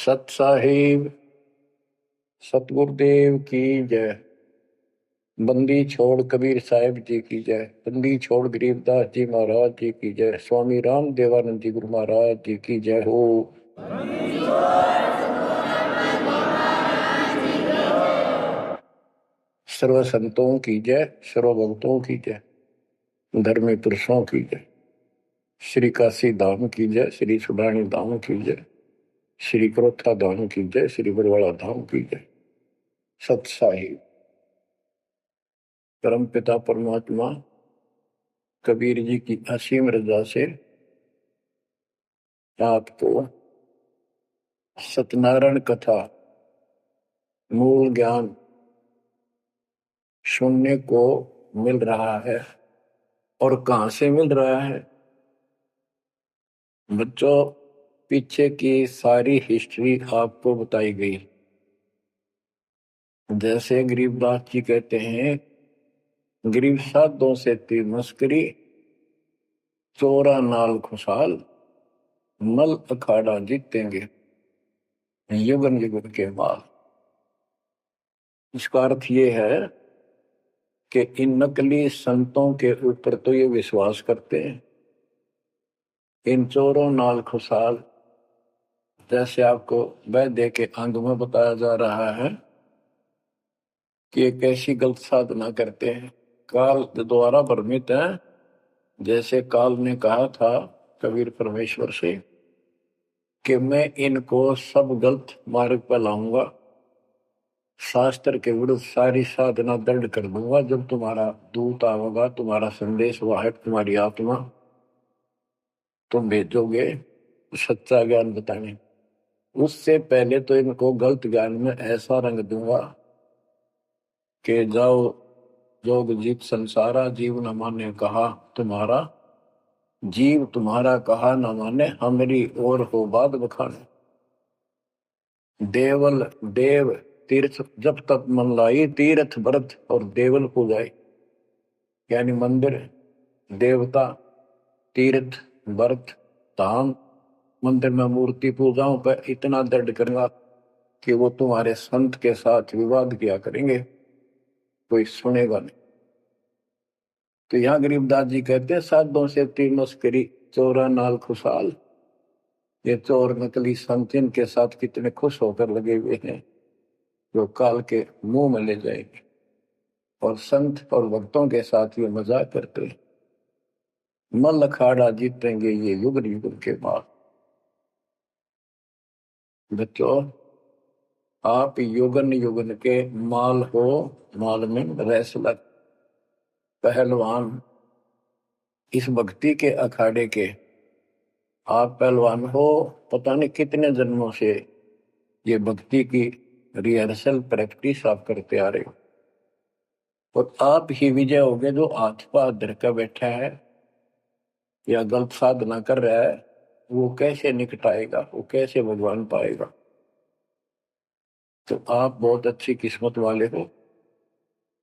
सत साहिब सतगुरुदेव की जय। बंदी छोड़ कबीर साहिब जी की जय। बंदी छोड़ गरीबदास जी महाराज जी की जय। स्वामी राम देवानंद जी गुरु महाराज जी की जय हो। सर्व संतों की जय, सर्व भक्तों की जय, धर्मी पुरुषों की जय। श्री काशी धाम की जय, श्री सुडानी धाम की जय, श्री क्रोथा धाम की जय, श्री बरवाड़ा धाम की जय। सत साहिब परम पिता परमात्मा कबीर जी की असीम रजा से आपको सत्यनारायण कथा मूल ज्ञान सुनने को मिल रहा है। और कहां से मिल रहा है बच्चों? पीछे की सारी हिस्ट्री आपको बताई गई। जैसे गरीबदास जी कहते हैं, गरीब साधों से तीर मस्करी, चोरा नाल खुशहाल, मल अखाड़ा जीतेंगे युगन युगन के माल। इसका अर्थ ये है कि इन नकली संतों के ऊपर तो ये विश्वास करते हैं, इन चोरों नाल खुशहाल, जैसे आपको वैद्य के अंग में बताया जा रहा है कि एक ऐसी गलत साधना करते हैं, काल द्वारा भ्रमित है। जैसे काल ने कहा था कबीर परमेश्वर से कि मैं इनको सब गलत मार्ग पर लाऊंगा, शास्त्र के विरुद्ध सारी साधना दृढ़ कर दूंगा। जब तुम्हारा दूत आवेगा, तुम्हारा संदेश वाहक, तुम्हारी आत्मा, तुम भेजोगे सच्चा ज्ञान बताने, उससे पहले तो इनको गलत ज्ञान में ऐसा रंग दूंगा कि जाओ जोग जीत संसारा, जीव न माने कहा तुम्हारा, जीव तुम्हारा कहा न माने, हमारी ओर हो बात बखाने। देवल देव तीर्थ जब तक मन लाई, तीर्थ व्रत और देवल पूजाई। यानी मंदिर, देवता, तीर्थ, व्रत, धाम, मंदिर में मूर्ति पूजाओं पर इतना दृढ़ करूंगा कि वो तुम्हारे संत के साथ विवाद किया करेंगे, कोई सुनेगा नहीं। तो यहाँ गरीबदास जी कहते हैं, साधों से तीर मस्करी, चोरा नाल खुशहाल। ये चोर नकली संत इनके साथ कितने खुश होकर लगे हुए हैं, जो काल के मुंह में ले जाएंगे। और संत और भक्तों के साथ ये मजाक करते हैं। मल अखाड़ा जीतेंगे ये युग युग के बाद। बच्चों, आप युगन युगन के माल हो, माल में रेसलर, पहलवान, इस भक्ति के अखाड़े के आप पहलवान हो। पता नहीं कितने जन्मों से ये भक्ति की रिहर्सल प्रैक्टिस आप करते आ रहे हो, और आप ही विजय होगे। जो हाथ पा धर कर बैठा है या गलत साधना कर रहा है, वो कैसे निकटाएगा, वो कैसे भगवान पाएगा? तो आप बहुत अच्छी किस्मत वाले हो।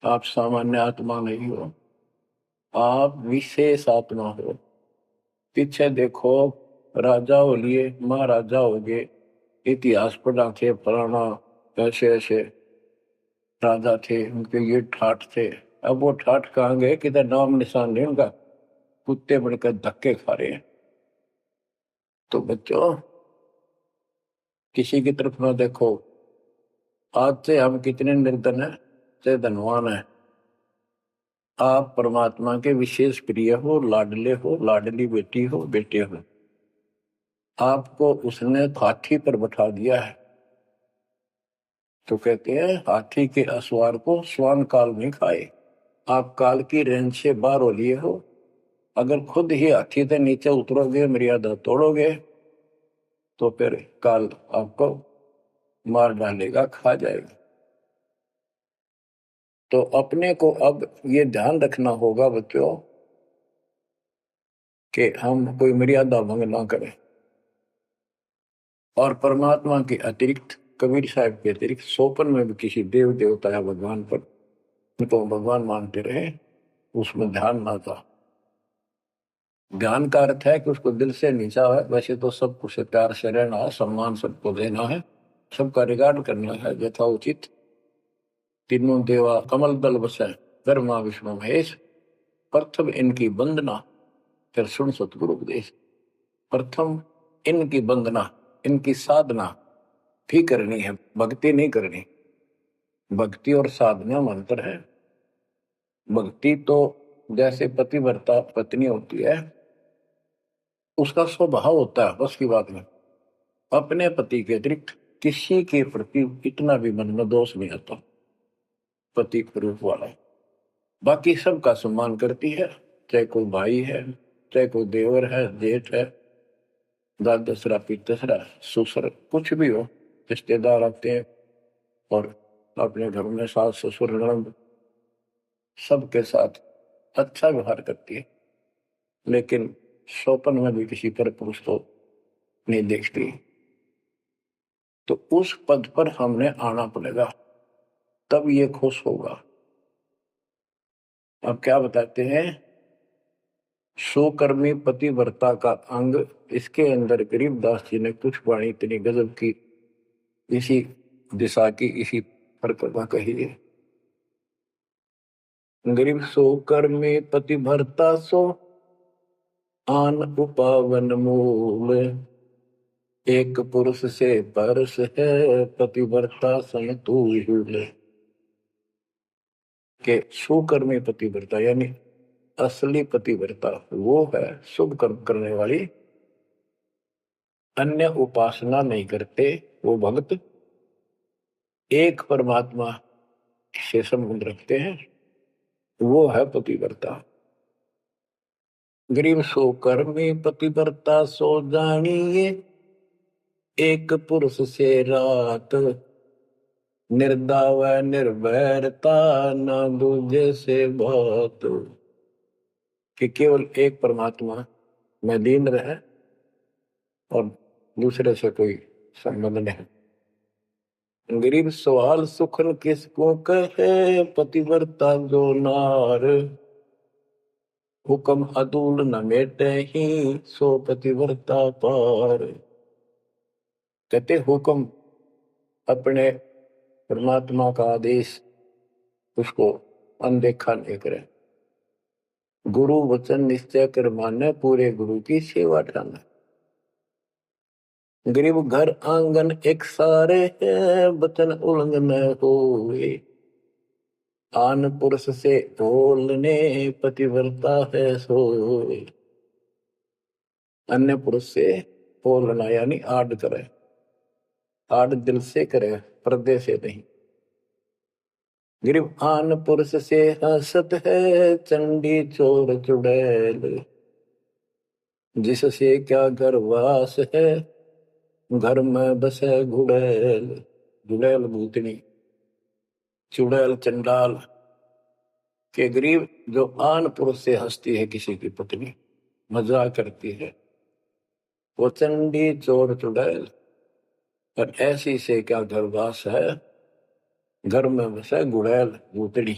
आप सामान्य आत्मा नहीं हो, आप विशेष आत्मा हो। पीछे देखो, राजा हो लिए, महाराजा हो गए, इतिहास पढ़ा थे, फलाना ऐसे ऐसे राजा थे, उनके ये ठाठ थे। अब वो ठाठ कहाँ गए? किधर नाम निशान नहीं उनका, कुत्ते बनकर धक्के खा रहे हैं। तो बच्चों, किसी की तरफ ना देखो। आज से हम कितने निर्धन है, से धनवान है। आप परमात्मा के विशेष प्रिय हो, लाडले हो, लाडली बेटी हो, बेटे हो। आपको उसने हाथी पर बैठा दिया है। तो कहते हैं, हाथी के असवार को स्वान काल नहीं खाए। आप काल की रेंज से बाहर हो लिए हो। अगर खुद ही हाथी से नीचे उतरोगे, मर्यादा तोड़ोगे, तो फिर काल आपको मार डालेगा, खा जाएगा। तो अपने को अब ये ध्यान रखना होगा बच्चों कि हम कोई मर्यादा भंग ना करें। और परमात्मा के अतिरिक्त, कबीर साहब के अतिरिक्त सोपन में भी किसी देव देवता या भगवान पर उनको भगवान मानते रहे, उसमें ध्यान ना था। ध्यान का अर्थ है कि उसको दिल से नीचा है। वैसे तो सब कुछ प्यार से रहना है, सम्मान सबको देना है, सबका रिगार्ड करना है यथाउचित। तीनों देवा कमल दल बसै, ब्रह्मा विष्णु महेश, प्रथम इनकी वंदना, फिर सुन सतगुरु उपदेश। प्रथम इनकी वंदना, इनकी साधना भी करनी है, भक्ति नहीं करनी। भक्ति और साधना में अंतर है। भक्ति तो जैसे पतिव्रता पत्नी होती है, उसका स्वभाव होता है बस की बात में, अपने पति के अतिरिक्त किसी के प्रति इतना भी मन में दोष नहीं आता। पति रूप वाला बाकी सबका सम्मान करती है, चाहे कोई भाई है, चाहे कोई देवर है, जेठ है, दादसरा पितसरा ससुर कुछ भी हो, रिश्तेदार आते हैं और अपने घर में सास ससुर ननद सबके साथ अच्छा व्यवहार करती है, लेकिन स्वप्न में भी किसी पर पुरुष को नहीं देखती। तो उस पद पर हमने आना पड़ेगा, तब ये खुश होगा। अब क्या बताते हैं, सुकर्मी पतिव्रता का अंग, इसके अंदर गरीबदास जी ने कुछ वाणी इतनी गजब की इसी दिशा की इसी प्रकल्पना कही है। गरीब सुकर्मी पतिव्रता सो आन उपावन मूल, एक पुरुष से परस है पतिव्रता समतुल। के सुकर्मी पतिव्रता यानी असली पतिव्रता वो है शुभ कर्म करने वाली, अन्य उपासना नहीं करते वो भक्त, एक परमात्मा से संबंध रखते हैं, वो है पतिव्रता। गरीब सो कर्मी पतिव्रता सो जानिए, एक पुरुष से रात, निर्दाव निर्भरता न दूजे से बात। कि केवल एक परमात्मा में लीन रहे और दूसरे से कोई संबंध नहीं। गरीब सवाल सुखन किसको कहे, पतिव्रता जो नार, हुक्म अदूल न मेटे ही सो पतिव्रता पार। कहते हुक्म अपने परमात्मा का आदेश उसको अनदेखा नहीं करे, गुरु वचन निश्चय कर माने, पूरे गुरु की सेवा ठाना। गरीब घर आंगन एक सारे है, वचन उल्लंघन होए, आन पुरुष से बोलने पतिव्रता है सोए। अन्य पुरुष से बोलना यानी आड़ करे, आड़ दिल से करे, पर्दे से नहीं। गरीब आन पुरुष से हंसत है, चंडी चोर चुड़ैल, जिससे क्या गर्वास है, घर में बसे गुड़ैल। गुड़ैल भूतनी, चुड़ैल चंडाल। के गरीब जो आन पुरुष से हंसती है, किसी की पत्नी मजाक करती है, वो चंडी चोर चुड़ैल, और ऐसी से क्या गर्वास है, घर में बसे गुड़ैल भूतनी।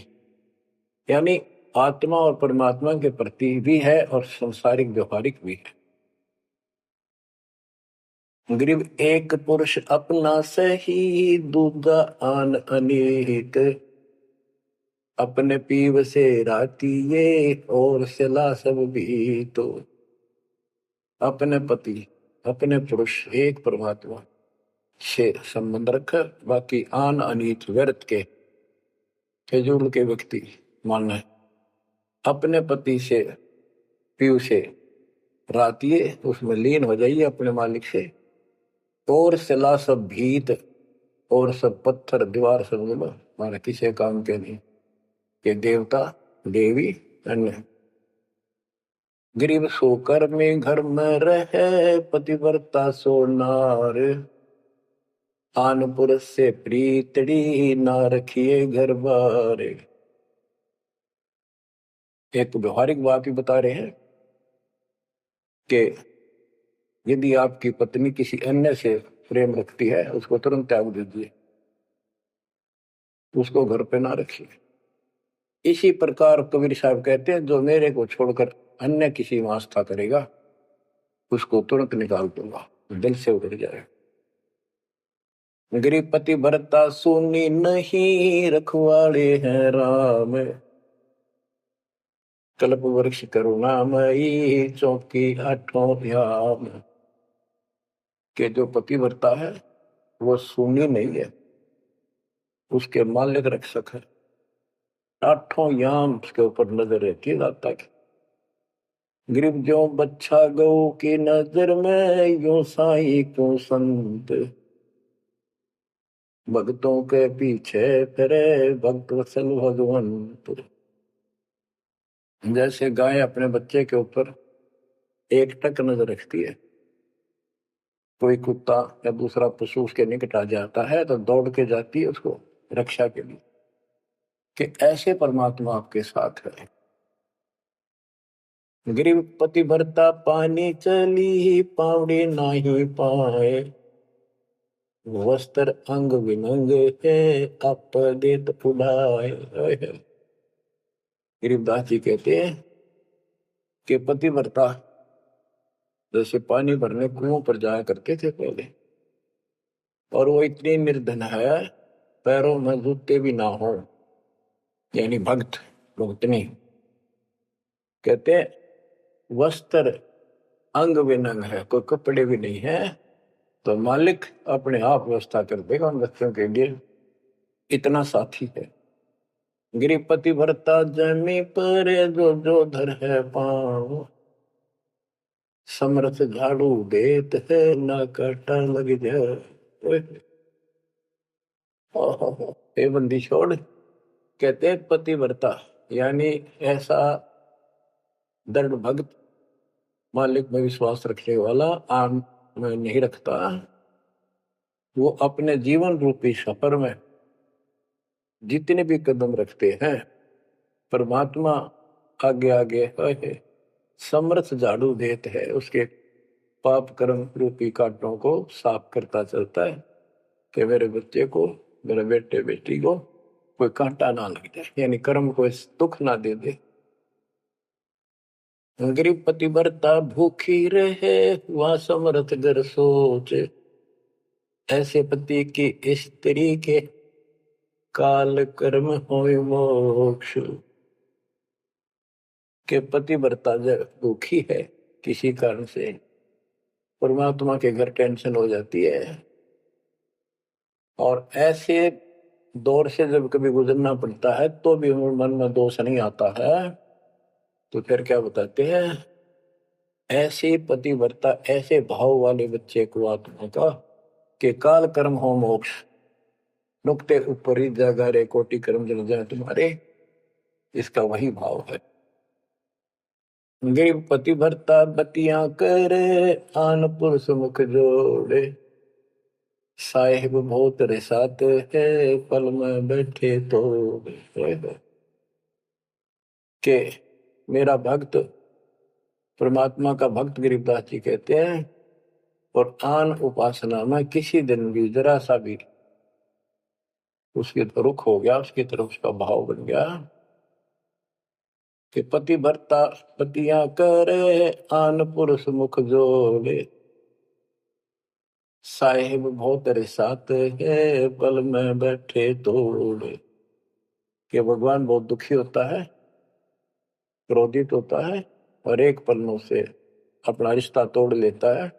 यानी आत्मा और परमात्मा के प्रति भी है और संसारिक व्यवहारिक भी है। गरीब एक पुरुष अपना सही, दूजा आन अनेक, अपने पीव से राती ये और सिला सब भी। तो अपने पति अपने पुरुष एक परमात्मा से संबंध रखकर, बाकी आन अनीत व्यर्थ के फिजूल के व्यक्ति मानना, अपने पति से पीव से रातिए उसमें लीन हो जाइए अपने मालिक से, और सिला सब भीत, और सब पत्थर दीवार सब माना किसी काम के नहीं, के देवता देवी अन्य। गरीब सोकर में घर में रहे, पतिव्रता सो नार, आन पुरुष से प्रीतड़ी ना रखिए घर बार। एक व्यवहारिक बात भी बता रहे हैं कि यदि आपकी पत्नी किसी अन्य से प्रेम रखती है, उसको तुरंत त्याग दीजिए, उसको घर पे ना रखिए। इसी प्रकार कबीर साहब कहते हैं, जो मेरे को छोड़कर अन्य किसी में आस्था करेगा, उसको तुरंत निकाल दूंगा, दिल से उतर जाएगा। गरीब पति भरता सुनी नहीं, रखवाले हैं राम। कल्प वृक्ष करुणामयी, चौकी आठों याम। के जो पति भरता है वो सुनी नहीं है, उसके मालिक रक्षक है। आठों याम उसके ऊपर नजर रहती है दाता की। गरीब जो बच्चा गौ की नजर में, यूं साई को संत। भक्तों के पीछे फिरे, भक्त वत्सल भगवंत। जैसे गाय अपने बच्चे के ऊपर एक टक नजर रखती है, कोई कुत्ता या दूसरा पशु उसके निकट आ जाता है तो दौड़ के जाती है उसको रक्षा के लिए, कि ऐसे परमात्मा आपके साथ है। गरीब पति भरता पानी चली, पावड़ी नाही पाए। वस्त्र अंग विनंग है, आप देत उड़ाए। गरीबदास जी कहते हैं कि पति भरता जैसे पानी भरने कुओं पर जाया करते थे पहले, और वो इतनी निर्धन है पैरों में जूते भी ना हो, यानी भक्त भक्तनी। कहते वस्त्र अंग विनंग है, कोई कपड़े भी नहीं है, तो मालिक अपने आप व्यवस्था कर देगा उन बच्चों के लिए, इतना साथी है। गिरिपति भरता जमी पर, जो जो धर है पाँव। समर्थ झाड़ू देत है, ना काटा लग जाए। हे बंदी छोड़, कहते हैं पतिव्रता यानी ऐसा दृढ़ भक्त, मालिक में विश्वास रखने वाला, आम में नहीं रखता। वो अपने जीवन रूपी सफर में जितने भी कदम रखते हैं, परमात्मा आगे आगे है, समर्थ झाड़ू देते है, उसके पाप कर्म रूपी कांटों को साफ करता चलता है, कि मेरे बच्चे को, मेरे बेटे बेटी को कोई कांटा ना लग जाए, यानी कर्म को दुख ना दे दे। गरीब पतिव्रता भूखी रहे, वह समर्थ घर सोच। ऐसे पति की स्त्री के, काल कर्म होय मोक्ष। के पतिव्रता जब दुखी है किसी कारण से, परमात्मा के घर टेंशन हो जाती है, और ऐसे दौर से जब कभी गुजरना पड़ता है तो भी मन में दोष नहीं आता है, तो फिर क्या बताते हैं, ऐसे पतिव्रता ऐसे भाव वाले बच्चे को आत्मा का, कि काल कर्म हो मोक्ष। नुक्ते ऊपर ही जगह रे, कोटि कर्म जल जाए तुम्हारे, इसका वही भाव है। गरीब पतिव्रता बतियां करे, आन पुरुष मुख जोड़े। साहेब बहुत रिसात है, पल में बैठे तो के मेरा भक्त, परमात्मा का भक्त गरीबदास जी कहते हैं, और आन उपासना में किसी दिन भी जरा सा भी उसके रुख हो गया, उसकी तरफ उसका भाव बन गया, कि पति भरता पतियां करे, आन पुरुष मुख जोड़े। साहेब बहुत रिसात है, पल में बैठे तोड़े। कि भगवान बहुत दुखी होता है, क्रोधित होता है, और एक पल में उसे अपना रिश्ता तोड़ लेता है,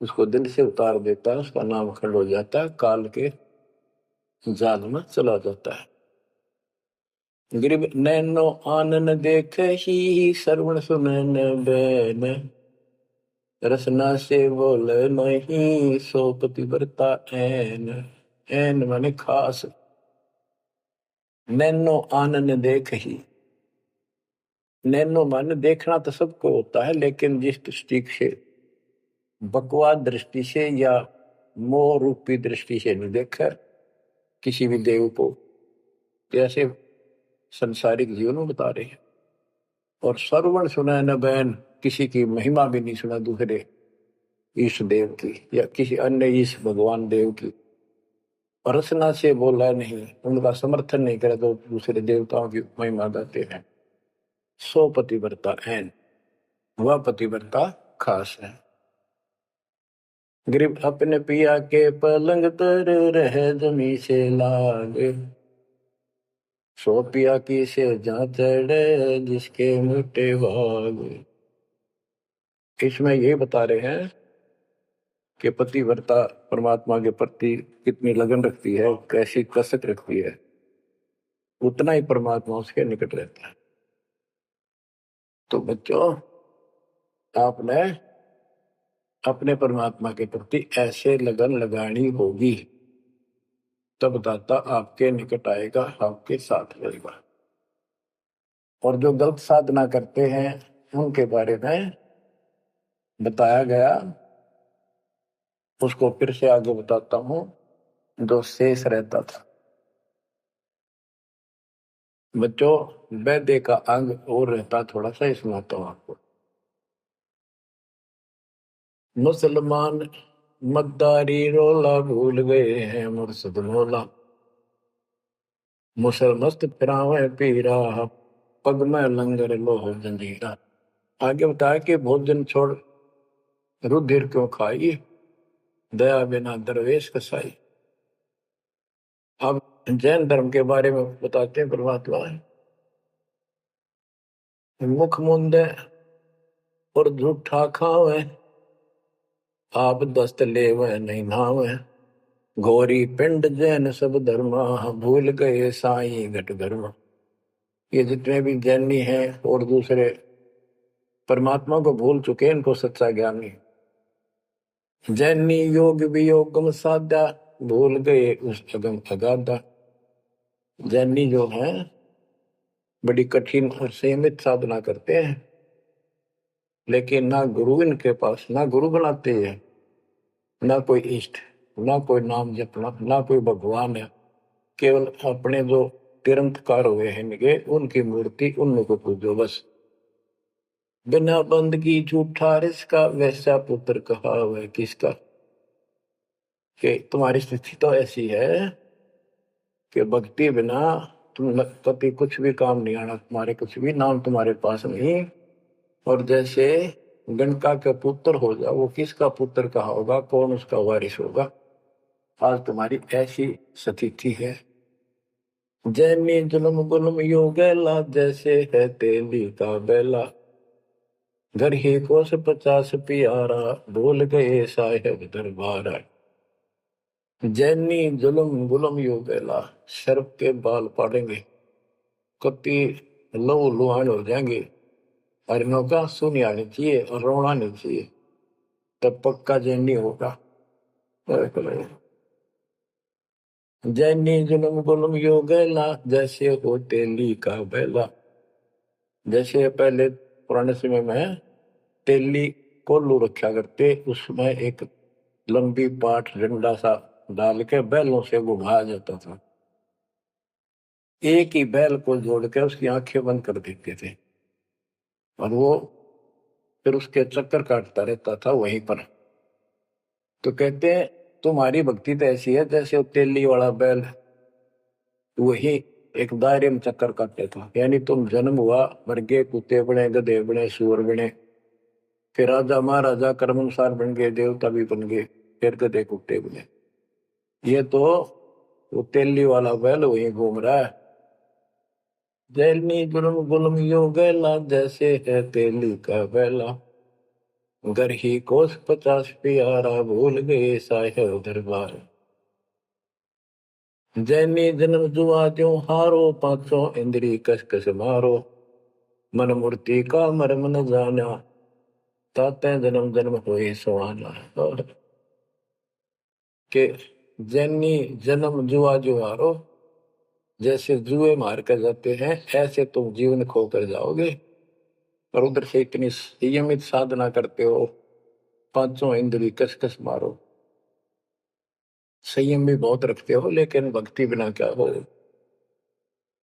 उसको दिल से उतार देता है, उसका नाम खंड हो जाता है, काल के जाल में चला जाता है। गरीब नैनो आनन देख ही, श्रवण सुनन बैन। रसना से बोल नहीं, सो पतिव्रता ऐन। ऐन माने खास। नैनो आनन देख ही, नैनो माने देखना तो सबको होता है, लेकिन जिस दृष्टि से, बकवाद दृष्टि से या मोह रूपी दृष्टि से नहीं देखा किसी भी देव को, जैसे संसारिक जीवन में बता रहे हैं। और श्रवण सुना न बैन, किसी की महिमा भी नहीं सुना दूसरे ईश देव की या किसी अन्य ईश भगवान देव की। और रसना से बोला नहीं, उनका समर्थन नहीं करे तो दूसरे देवताओं की महिमा गाते हैं। सो पतिव्रता ऐन, वह पतिव्रता खास है। गरीब अपने पिया के पलंग तर रह जमी से लाग, सो पिया की से जा चढ़े जिसके मोटे भाग। इसमें ये बता रहे हैं कि पतिव्रता परमात्मा के प्रति कितनी लगन रखती है, कैसी कसक रखती है, उतना ही परमात्मा उसके निकट रहता है। तो बच्चों, आपने अपने परमात्मा के प्रति ऐसे लगन लगानी होगी, तब दाता आपके निकट आएगा, आपके साथ रहेगा। और जो गलत साधना करते हैं उनके बारे में बताया गया, उसको फिर से आगे बताता हूं। जो शेष रहता था बच्चों, वैद्य का अंग और रहता थोड़ा सा, इसमें आता हूं आपको। मुसलमान मद्दारी रोला भूल गए हैं मुर्शद मौला, मुसलमस्त फिरावे पीरा, पग में लंगर लोह जंजीरा। आगे बताया कि भोजन छोड़ रुधिर क्यों खाई, दया बिना दरवेश कसाई। अब जैन धर्म के बारे में बताते हैं परमात्मा। मुख मुंदे और झूठा खावे, आप दस्त लेवे नहीं नावे, घोरी पिंड जैन सब धर्मा, भूल गए साई घट धर्मा। ये जितने भी जैनी हैं और दूसरे परमात्मा को भूल चुके, इनको सच्चा ज्ञान नहीं। जैनी योग वियोगम साधा, भूल गए उस अगम अगाधा। जैनी जो है बड़ी कठिन और सीमित साधना करते हैं, लेकिन ना गुरु इनके पास, ना गुरु बनाते हैं, ना कोई इष्ट, ना कोई नाम जपना, ना कोई भगवान है। केवल अपने जो तिरंतकार हुए हैं इनके, उनकी मूर्ति, उनको पूजो बस। बिना बंदगी झूठा रिसका, वैसा पुत्र कहा वह किसका। कि तुम्हारी स्थिति तो ऐसी है कि भक्ति बिना तुम कभी कुछ भी काम नहीं आना, तुम्हारे कुछ भी नाम तुम्हारे पास नहीं। और जैसे गणका का पुत्र हो जा, वो किसका पुत्र कहा होगा, कौन उसका वारिस होगा। आज तुम्हारी ऐसी स्थिति है। जैनी जुल्म गुल्म योगेला, जैसे है तेली का बेला, घर ही कोस 50 प्यारा, भूल गए साहेब दरबारा। जैनी जुल्म गुल्म योगेला, सर्प के बाल पाड़ेंगे, कति लहू लुहान हो जाएंगे, हरिणों का सुनी आनी चाहिए और रोना नहीं चाहिए, तब पक्का जैनी होगा। जैनी जुल्म गुल्म योगेला, जैसे हो तेली का बेला। जैसे पहले पुराने समय में तेली कोल्लू रखा करते, उसमें एक लंबी पाठ डंडा सा डाल के बैलों से घुमाया जाता था। एक ही बैल को जोड़ के उसकी आंखें बंद कर देते थे और वो फिर उसके चक्कर काटता रहता था वहीं पर। तो कहते हैं तुम्हारी भक्ति तो ऐसी है जैसे वो तेली वाला बैल वही एक दायरे में चक्कर काटते था। यानी तुम जन्म हुआ, मर गए, कुत्ते बने, गधे बने, सुअर बने, फिर राजा महाराजा कर्मानुसार बन गए, देवता भी बन गए, फिर गधे कुत्ते बने। ये तो वो तेली वाला बैल वही घूम रहा है। जैनी गुलम गुलम योगेला, जैसे है तेली का बैला, घर ही कोस 50 प्यारा, भूल गए साहेब दरबार। जैनी जन्म जुआ त्यों हारो, पांचों इंद्री कस कस मारो, मन मूर्ति का मर्म न जाना, ताते जन्म जन्म होए सुहाना। और के जैनी जन्म जुआ जुआरो, जैसे जुए मार कर जाते हैं ऐसे तुम जीवन खो कर जाओगे। और उधर से इतनी संयमित साधना करते हो, पांचों इंद्री कस कस मारो, संयम भी बहुत रखते हो, लेकिन भक्ति बिना क्या हो।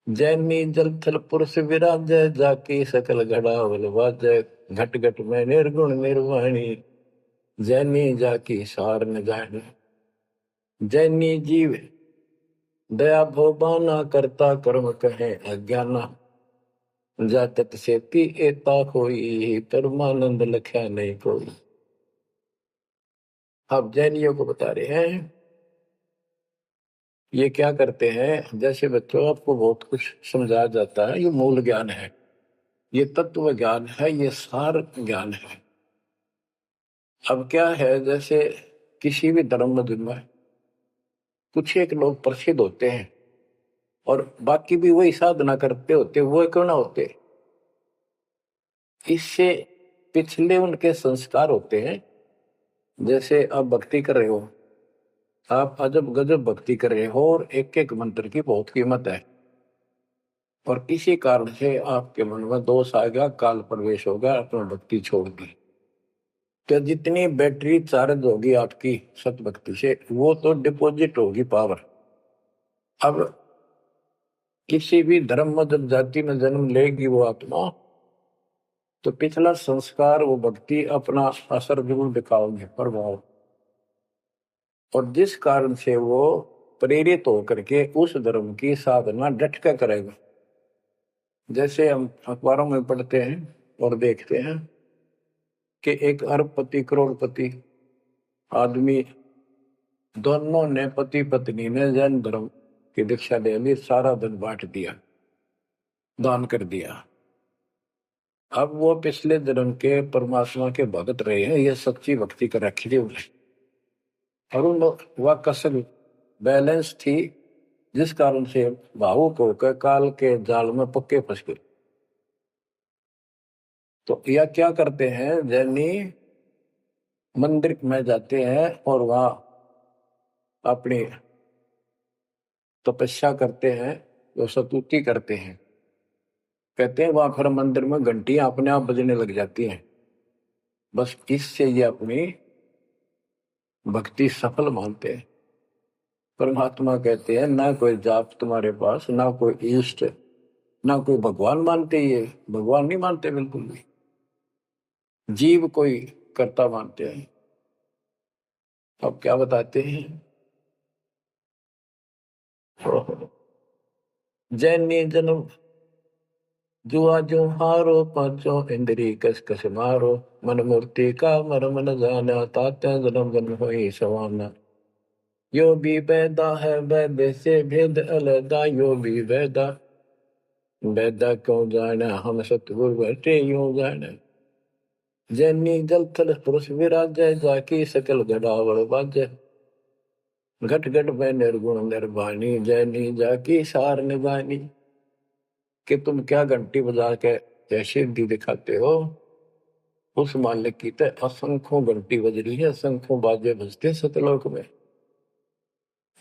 जैनी जल थल पुरुष विराजय, जाकी सकल घड़ावल वाजय, घट घट में निर्गुण निर्वाणी, जैनी जाकी सार न जानी। जैनी जीव दया भोबाना, करता कर्म कहे अज्ञाना, जातक सेती एता कोई, परमानंद लख्या नहीं कोई। अब जैनियों को बता रहे हैं, ये क्या करते हैं, जैसे बच्चों आपको बहुत कुछ समझाया जाता है, ये मूल ज्ञान है, ये तत्व ज्ञान है, ये सार ज्ञान है। अब क्या है, जैसे किसी भी धर्म में कुछ एक लोग प्रसिद्ध होते हैं और बाकी भी वही साधना करते होते, वो क्यों ना होते, इससे पिछले उनके संस्कार होते हैं। जैसे आप भक्ति कर रहे हो, आप अजब गजब भक्ति कर रहे हो और एक एक मंत्र की बहुत कीमत है, और किसी कारण से आपके मन में दोष आ गया, काल प्रवेश होगा, अपनी भक्ति छोड़ दी, तो जितनी बैटरी चार्ज होगी आपकी सत भक्ति से, वो तो डिपॉजिट होगी पावर। अब किसी भी धर्म में जब जाति में जन्म लेगी वो आत्मा, तो पिछला संस्कार वो भक्ति अपना असर जरूर दिखाओगे, प्रभाव, और जिस कारण से वो प्रेरित होकर के उस धर्म की साधना डट कर करेगा। जैसे हम अखबारों में पढ़ते हैं और देखते हैं कि एक अरबपति करोड़पति आदमी, दोनों ने पति पत्नी ने जैन धर्म की दीक्षा ले ली, सारा धन बांट दिया, दान कर दिया। अब वो पिछले जन्म के परमात्मा के भगत रहे हैं, ये सच्ची भक्ति कर रखी थी उन्हें, और उन वह कसर बैलेंस थी, जिस कारण से भावुक होकर काल के जाल में पक्के फंस गए। तो यह क्या करते हैं, जैनी मंदिर में जाते हैं और वहां अपनी तपस्या करते हैं, जो स्तुति करते हैं, कहते हैं वहां फिर मंदिर में घंटियां अपने आप बजने लग जाती हैं। बस इससे ये अपनी भक्ति सफल मानते हैं। परमात्मा कहते हैं ना कोई जाप तुम्हारे पास, ना कोई इष्ट, ना कोई भगवान मानते, ये भगवान नहीं मानते बिल्कुल भी, जीव कोई कर्ता मानते हैं। अब क्या बताते हैं, जैनी जन्म जुआ जो हारो, पांचों इंद्री कस कस मारो, मन मूर्ति का मरम न जाना, ताते जन्म जन्म होई सवाना। यो भी वैदा है वैद्य से भेद अलगा, यो भी वैदा वैदा क्यों जाना, हम सतगुरु बैठे यूं जाना। जैनी जल थल पुरुष विराजय, जाकी सकल गड़ावड़ बाजय, घट घट में निर्गुण निर्वाणी, जैनी जाकी सार निभानी। कि तुम क्या घंटी बजा के जैसे दी दिखाते हो, उस मालिक की तो असंख्यों घंटी बज रही है, असंख्यों बाजे बजते सतलोक में।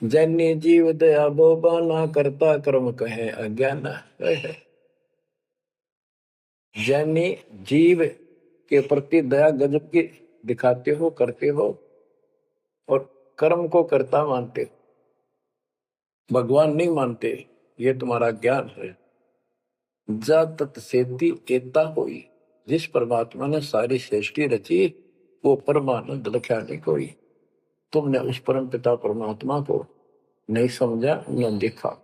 जैनी जीव दया बोबाना, करता कर्म कहे अज्ञाना। जैनी जीव के प्रति दया गजब की दिखाते हो, करते हो, और कर्म को कर्ता मानते हो, भगवान नहीं मानते, ये तुम्हारा ज्ञान है। जा तत्सेती एता होई, जिस परमात्मा ने सारी सृष्टि रची, वो परमानंद लख्या नहीं कोई। तुमने उस परम पिता परमात्मा को नहीं समझा, न देखा।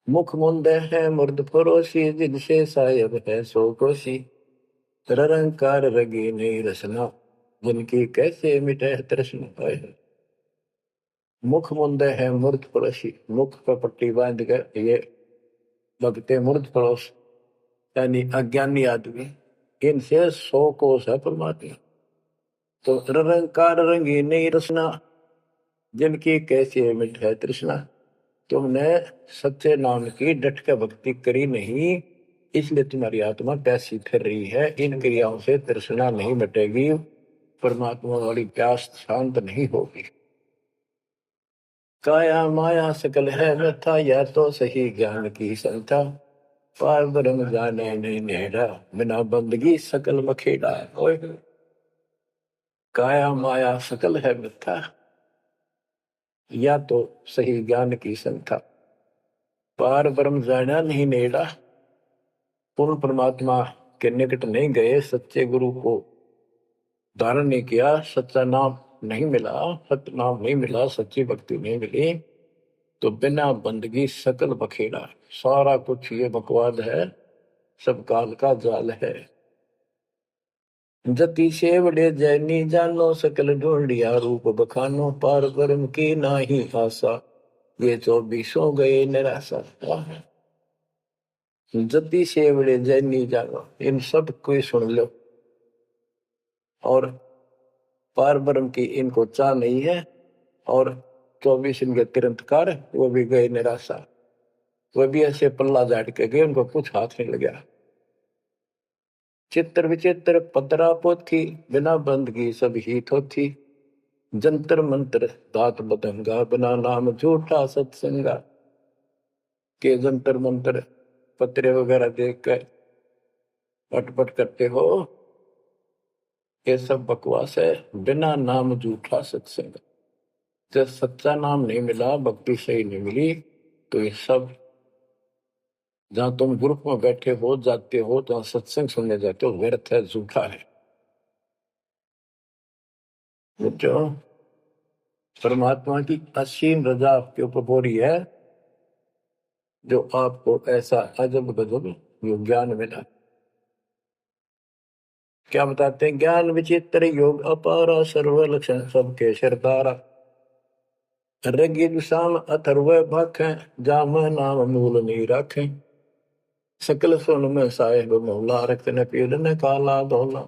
मुख मुंदे है मुर्द फरोशी, जिनसे सायब है सो कोशी, निरंकार रगी नहीं रसना, जिनकी कैसे मिटे तृष्णा है। मुख मुंदे है मूर्ध पड़ोसी, मुख पर पट्टी बांध कर ये भगते मूर्ध पड़ोस, यानी अज्ञानी आदमी, इनसे 100 कोस है परमात्मा। तो निरंकार रंगी नहीं रसना, जिनकी कैसी मिट है तृष्णा। तुमने सच्चे नाम की डट के भक्ति करी नहीं, इसलिए तुम्हारी आत्मा प्यासी फिर रही है। इन क्रियाओं से तृष्णा नहीं मिटेगी, परमात्मा वाली प्यास शांत नहीं होगी। काया माया सकल है व्यथा, या तो सही ज्ञान की संथा, पार ब्रह्म जाने नहीं नेड़ा, बिना बंदगी सकल मखेड़ा। ओए काया माया सकल है मिथ्या, या तो सही ज्ञान की संथा, पार ब्रह्म जाना नहीं नेड़ा, पूर्ण परमात्मा के निकट नहीं गए, सच्चे गुरु को धारण नहीं किया, सच्चा नाम नहीं मिला, सत्य नाम नहीं मिला, सच्ची भक्ति नहीं मिली, तो बिना बंदगी सकल बखेड़ा। सारा कुछ ये बकवाद है, सब काल का जाल है। जति सेवड़े जैनी जानो सकल ढूंढिया रूप बखानो पार ब्रह्म की नाही आशा ये 24 गए निराशा। जति सेवड़े जैनी जानो इन सब को सुन लो और पार ब्रह्म की इनको चाह नहीं है और 24 इनके तिरंतकार वो भी गए निराशा। वो भी ऐसे पल्ला झाड़ के गए उनको कुछ हाथ नहीं लगा। चित्र विचित्र पतरा पोथी बिना बंद की सब ही थोथी जंतर मंत्र दात बदंगा बिना नाम झूठा सत्संगा के जंतर मंत्र पत्रे वगैरह देख कर पटपट करते हो ये सब बकवास है। बिना नाम झूठा सत्संग जब सच्चा नाम नहीं मिला भक्ति सही नहीं मिली तो ये सब जहां तुम ग्रुप में बैठे हो जाते हो जहां सत्संग सुनने जाते हो व्यर्थ है झूठा है। जो परमात्मा की असीम रजा आपके ऊपर हो रही है जो आपको ऐसा अजब गजब योग ज्ञान मिला। क्या बताते हैं ज्ञान विचित्र योग अपारा सर्व लक्षण सबके सरदारा ऋग शाम अथर्व भख जाम नाम मूल नहीं रखें सकल सुन में साहेब मौला रक्त न पीड़ न काला धोला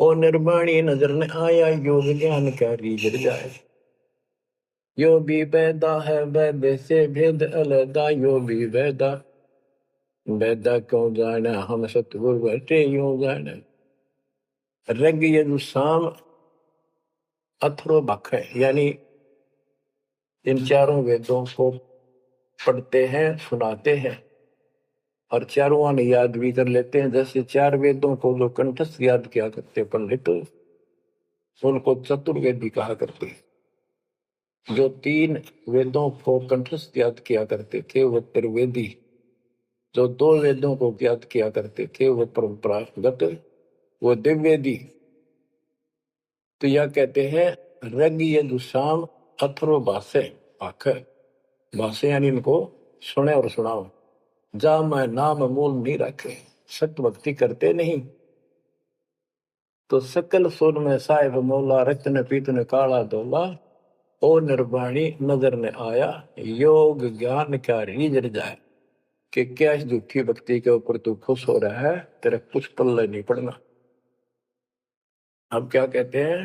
ओ निर्वाणी नजर ने आया योग ज्ञान का रीझ जाए यो भी वैदा है वैद से भेद अलदा यो भी वैदा वैदा क्यों जाना हम सतगुरु बैठे यूं जाने ऋग यजुसाम अथर्व भख है यानी इन चारों वेदों को पढ़ते हैं सुनाते हैं और चारों आने याद भी कर लेते हैं। जैसे 4 वेदों को जो कंठस्थ याद किया करते पंडित उनको चतुर्वेदी कहा करते। जो 3 वेदों को कंठस्थ याद किया करते थे वो त्रिवेदी। जो 2 वेदों को याद किया करते थे वो परंपरागत वो दिव्यवेदी। तो यह कहते हैं ऋग यजुसाम अथर्व भाष्य भाखर भाष्य यानी इनको सुने और सुनाओ। जा मैं नाम मूल नहीं रखे सत्य भक्ति करते नहीं तो सकल सुर में साहिब मौला रत्न पीतन काला धोला ओ निर्वाणी नजर ने आया योग ज्ञान क्या रीझ जाए कि क्या इस दुखी भक्ति के ऊपर तू खुश हो रहा है तेरा कुछ पल्ले नहीं पड़ना। अब क्या कहते हैं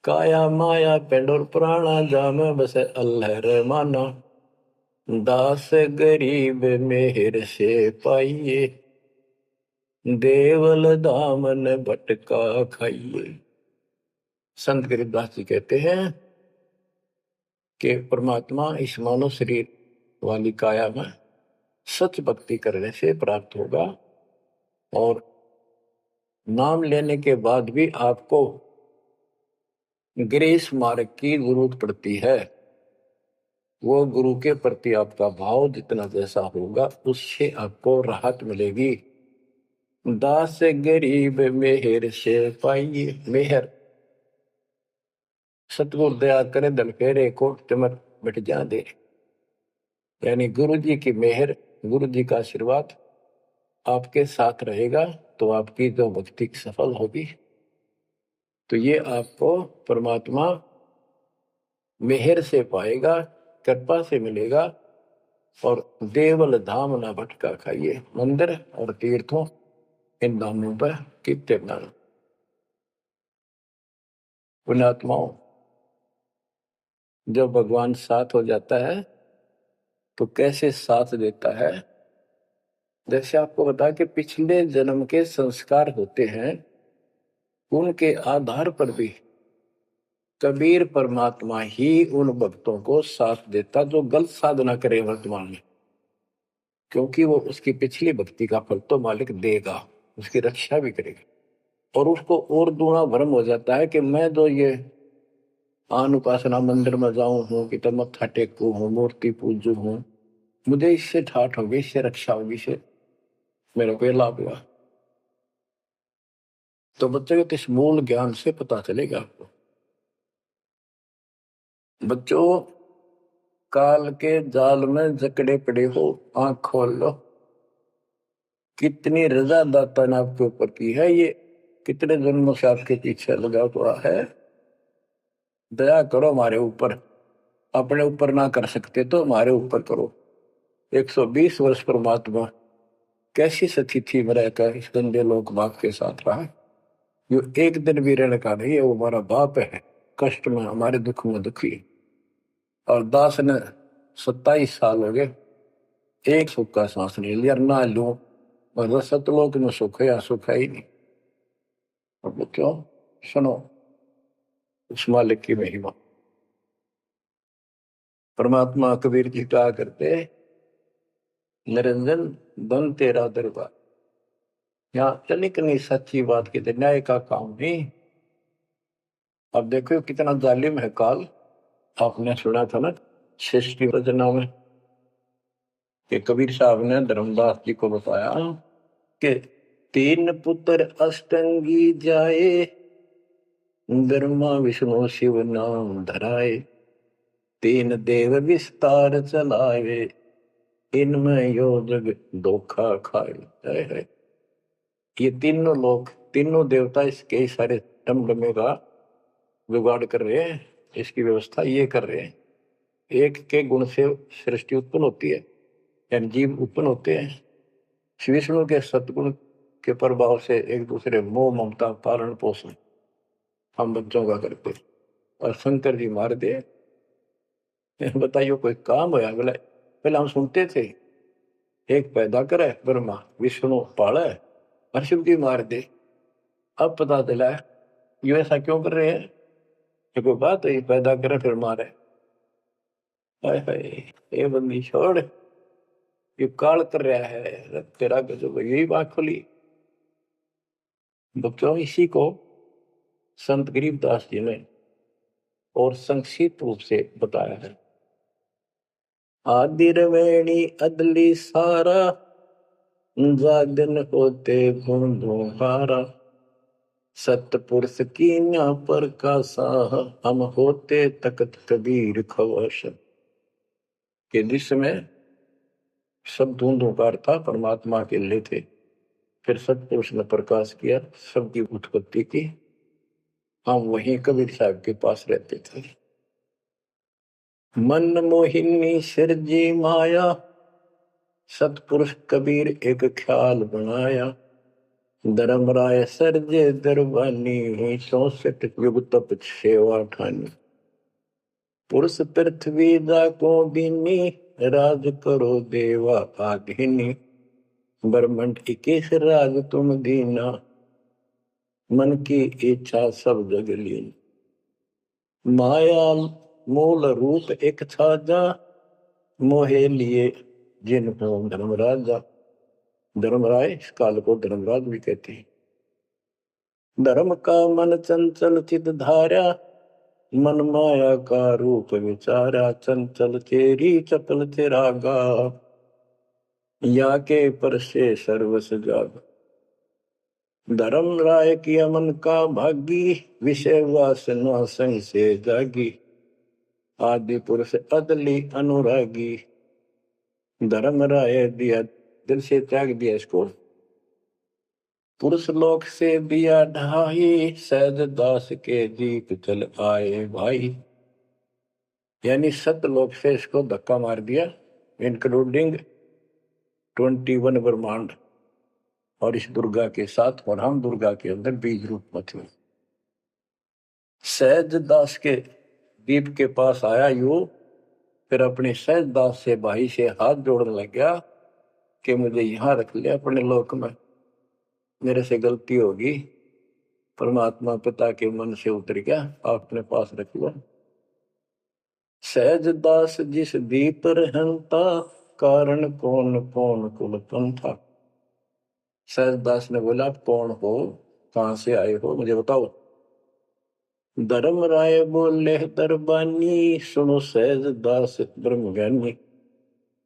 काया माया पेंडोर पुराना जाम बस अल्लाह रहमाना दास गरीब मेहर से पाइए देवल दामन भटका खाइए। संत गरीबदास जी कहते हैं कि परमात्मा इस मानव शरीर वाली काया में सच भक्ति करने से प्राप्त होगा और नाम लेने के बाद भी आपको ग्रेस मार्ग की जरूरत पड़ती है। वो गुरु के प्रति आपका भाव जितना जैसा होगा उससे आपको राहत मिलेगी। दास गरीब मेहर से पाइए मेहर सतगुरु दया करे दल फेरे कोट चमर मिट जा दे यानी गुरु जी की मेहर गुरु जी का आशीर्वाद आपके साथ रहेगा तो आपकी जो भक्ति सफल होगी। तो ये आपको परमात्मा मेहर से पाएगा कृपा से मिलेगा और देवल धाम ना भटका खाइए। मंदिर और तीर्थों इन धामों पर कितने ज्ञान पुण्यात्माओं जब भगवान साथ हो जाता है तो कैसे साथ देता है। जैसे आपको बता कि पिछले जन्म के संस्कार होते हैं उनके आधार पर भी कबीर परमात्मा ही उन भक्तों को साथ देता जो गलत साधना करे वर्तमान में क्योंकि वो उसकी पिछली भक्ति का फल तो मालिक देगा उसकी रक्षा भी करेगा और उसको और दूना भ्रम हो जाता है कि मैं जो ये आन उपासना मंदिर में जाऊं हूं कि तब मत्था टेकू हूं मूर्ति पूजू हूं मुझे इससे ठाठ होगी इससे रक्षा होगी इससे मेरे को लाभ हुआ। तो बच्चों के इस मूल ज्ञान से पता चलेगा आपको। बच्चों काल के जाल में जकड़े पड़े हो आंख खोल लो कितनी रजा दाता ने आपके ऊपर की है। ये कितने जन्मों से आपके पीछे लगा हुआ है, दया करो हमारे ऊपर। अपने ऊपर ना कर सकते तो हमारे ऊपर करो। 120 वर्ष परमात्मा कैसी स्थिति में रहकर इस गंदे लोक बाप के साथ रहा। जो एक दिन भी रहने का नहीं है, वो हमारा बाप है, कष्ट में हमारे दुख में दुखी। और दास ने 27 साल हो गए, एक सुख का सांस नहीं लिया, ना लूं। और सतलोक में सुख है या सुख है ही नहीं। अब क्यों? सुनो उस मालिक की महिमा। परमात्मा कबीर जी कहा करते, निरंजन धन तेरा दरबार। यहाँ तनिक नहीं सच्ची बात की न्याय का काम नहीं। अब देखो कितना जालिम है काल। आपने सुना था ना सृष्टि रचना में कि कबीर साहब ने धर्मदास जी को बताया कि 3 पुत्र अष्टंगी जाए, ब्रह्मा विष्णु शिव नाम धराए, 3 देव विस्तार चलावे, इनमें यो जग धोखा खाए है। ये तीनों लोग, तीनों देवता इसके सारे टमटमे का जुगाड़ कर रहे हैं, इसकी व्यवस्था ये कर रहे हैं। एक के गुण से सृष्टि उत्पन्न होती है, यानी जीव उत्पन्न होते हैं। विष्णु के सतगुण के प्रभाव से एक दूसरे मोह ममता पालन पोषण हम बच्चों का करते। और शंकर जी मार दे, बताइए कोई काम होया? बोले पहले हम सुनते थे एक पैदा करे ब्रह्मा, विष्णु पाले और शिव जी मार दे। अब पता चला ये ऐसा क्यों कर रहे हैं? ये कोई बात है? पैदा करे फिर मारे। हाय हाय, ये बंदी छोड़, ये काल कर रहा है तेरा गजब। यही बात खुली बच्चों। इसी को संत गरीबदास जी ने और संक्षिप्त रूप से बताया है। आदि रवेणी अदली सारा, जागन होते बूंदों हारा, सतपुरुष की न्या पर का साह, हम होते तकत कबीर खवश। के जिसमें सब धुंधुकार था, परमात्मा के लिए थे। फिर सतपुरुष ने प्रकाश किया, सबकी उत्पत्ति की। हम वहीं कबीर साहब के पास रहते थे। मन मोहिनी सिरजी माया, सतपुरुष कबीर एक ख्याल बनाया, धर्मराय सरजे दरबानी, 64 युग तप सेवा ठानी। पुरुष पृथ्वी दा को दीनी, राज करो देवा आधीनी, ब्रह्मंड 21 राज तुम दीना, मन की इच्छा सब जग लीन। माया मूल रूप एक छाजा, मोहे लिए जिन हो धर्मराजा। धर्मराय इस काल को धर्मराज भी कहते हैं। धर्म का मन चंचल चित धारा, मन माया का रूप विचारा, चंचल चेरी चपल चिरागा, या के पर से सर्वस जाग। धर्म राय की अमन का भागी, विषय वासना संग से जागी, आदि पुरुष अदली अनुरागी। धर्म राय दिया, दिल से त्याग दिया इसको। पुरुष लोक से दिया ढाई, सहज दास के दीप चल आए भाई। यानी सतलोक से इसको धक्का मार दिया, इंक्लूडिंग 21 ब्रह्मांड और इस दुर्गा के साथ। और हम दुर्गा के अंदर बीज रूप में थे। सहज दास के दीप के पास आया यू, फिर अपने सहज दास से भाई से हाथ जोड़ने लग गया कि मुझे यहां रख ले अपने लोक में, मेरे से गलती होगी। परमात्मा पिता के मन से उतर गया, अपने पास रख लो। सहज दास जिस दीप रहता, कारण कौन कौन कुल पंथा। सहज दास ने बोला कौन हो, कहां से आए हो, मुझे बताओ। धर्म राय बोले दरबानी, सुनो सहज दास ब्रह्म ज्ञानी।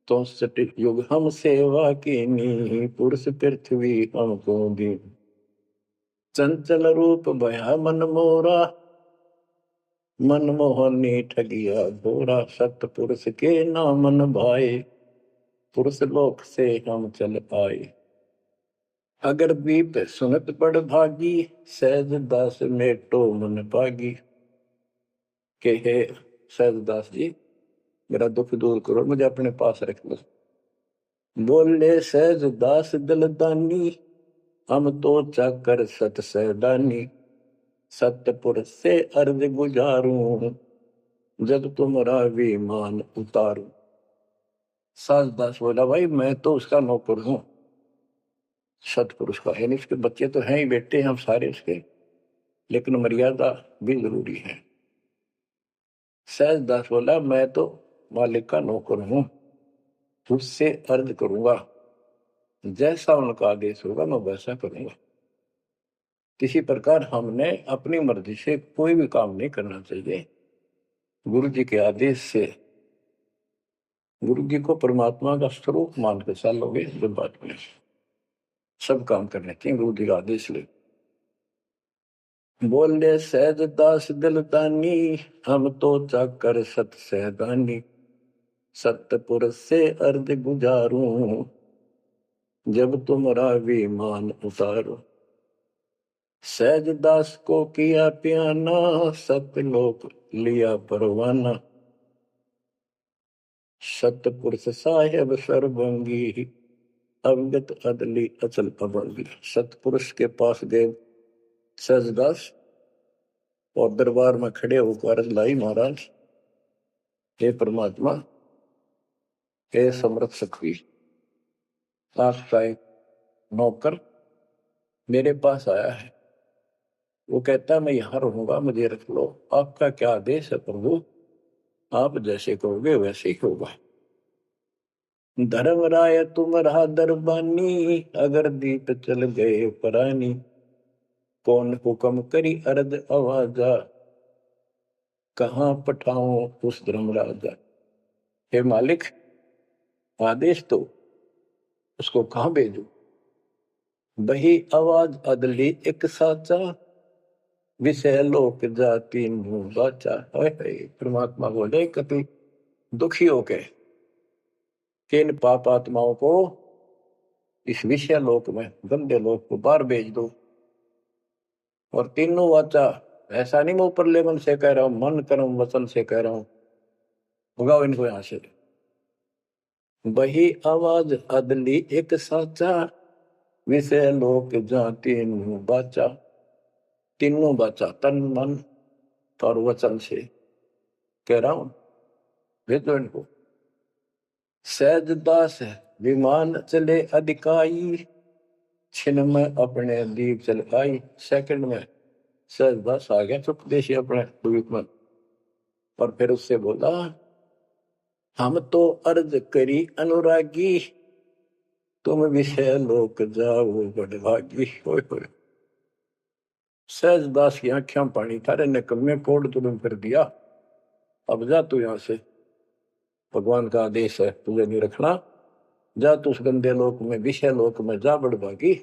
तो सटिक युग हम सेवा कीनी, पुरुष पृथ्वी हमको दी। चंचल रूप भया मन मोरा, मन मोहनी ठगिया घोरा। सतपुरुष के नामन भाए, पुरुष लोक से हम चल आए। अगर दीप सुनत पड़ भागी, सहज दास मेटो मन पागी। के हे सहज दास जी, मेरा दुख दूर करो, मुझे अपने पास रख लो। बोले सहज दास दलदानी, हम तो चाकर सत सहदानी। सतपुर से अर्ज गुजारूं, जब तुम्हारा विमान उतारूं। सहज दास बोला, भाई मैं तो उसका नौकर हूं, सतपुरुष का, यानी उसके बच्चे तो हैं ही, बेटे हम सारे उसके, लेकिन मर्यादा भी जरूरी है। सहज दास बोला, मैं तो मालिक का नौकर हूं, उससे अर्ज करूंगा, जैसा उनका आदेश होगा मैं वैसा करूंगा। किसी प्रकार हमने अपनी मर्जी से कोई भी काम नहीं करना चाहिए। गुरु जी के आदेश से, गुरु जी को परमात्मा का स्वरूप मान के चलोगे जब बात में, सब काम करने चाहिए गुरु जी का आदेश ले। बोले सहज दास दिलदानी, हम तो चाकर सत सहदानी। सतपुर से अर्ज गुजारूं, जब तुम्हारा विमान उतारो। सहज दास को किया प्याना, सतलोक लिया परवाना। सतपुरुष साहेब सर्वंगी, अवगत अदली अचल अभंगी। सतपुरुष के पास गए सहजदास और दरबार में खड़े होकर अर्ज लाई, महाराज हे परमात्मा, हे समर्थ सखी, आपका एक नौकर मेरे पास आया है, वो कहता है मैं यहां रहूंगा, मुझे रख लो। आपका क्या आदेश है प्रभु, आप जैसे कहोगे वैसे ही होगा। धर्मराय तुम्हारा दरबानी, अगर दीप चल गए परानी। कौन हुक्म करी अर्ज आवाजा, कहां पठाऊं उस धर्मराजा। हे मालिक, आदेश तो, उसको कहां भेजू। बही आवाज अदली एक साचा, विषय लोक जाति मुंह बाचा। परमात्मा बोले, कभी दुखी होके कि इन पाप आत्माओं को इस विषय लोक में, गंदे लोक को बाहर भेज दो। और तीनों वाचा, ऐसा नहीं मैं ऊपर लेवल से कह रहा हूं, मन कर्म वचन से कह रहा हूं, भगाओ इनको यहां से। वही आवाज अदली एक साचा, विषय लोक जाति मुंह बाचा। तीनों बाचा, तन मन और वचन से कह रहा हूं, भेजो इनको। सहज दास विमान चले अधिकाई, छिन में अपने दीप चलकाई। सेकंड में सहज दास आ गया चुपदेशी अपने द्वीप में, और फिर उससे बोला, हम तो अर्ज करी अनुरागी, तुम विषय लोक जाओ बड़भागी। सहज दास की आंखें पानी थारे निकम्मे कोड तुम कर दिया, अब जा तू यहां से, भगवान का आदेश है तुझे नहीं रखना, जा तू उस गंदे लोक में, विषय लोक में जा बड़भागी।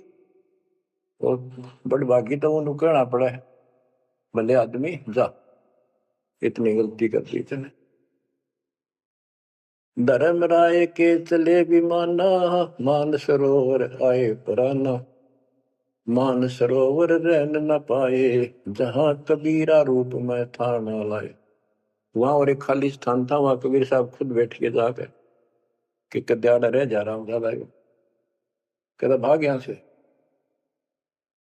और बड़भागी तो वो कहना पड़ा है, भले आदमी जा, इतनी गलती कर दी तूने। धर्मराय के चले विमाना, मान सरोवर आए पराना। मान सरोवर रहन न पाए, जहां कबीरा रूप में था न लाए। वहां और एक खाली स्थान था, वहां कबीर साहब खुद बैठ के जाकर कि कद्याड़ा रह जा रहा हूं ज्यादा, कहता भाग यहां से।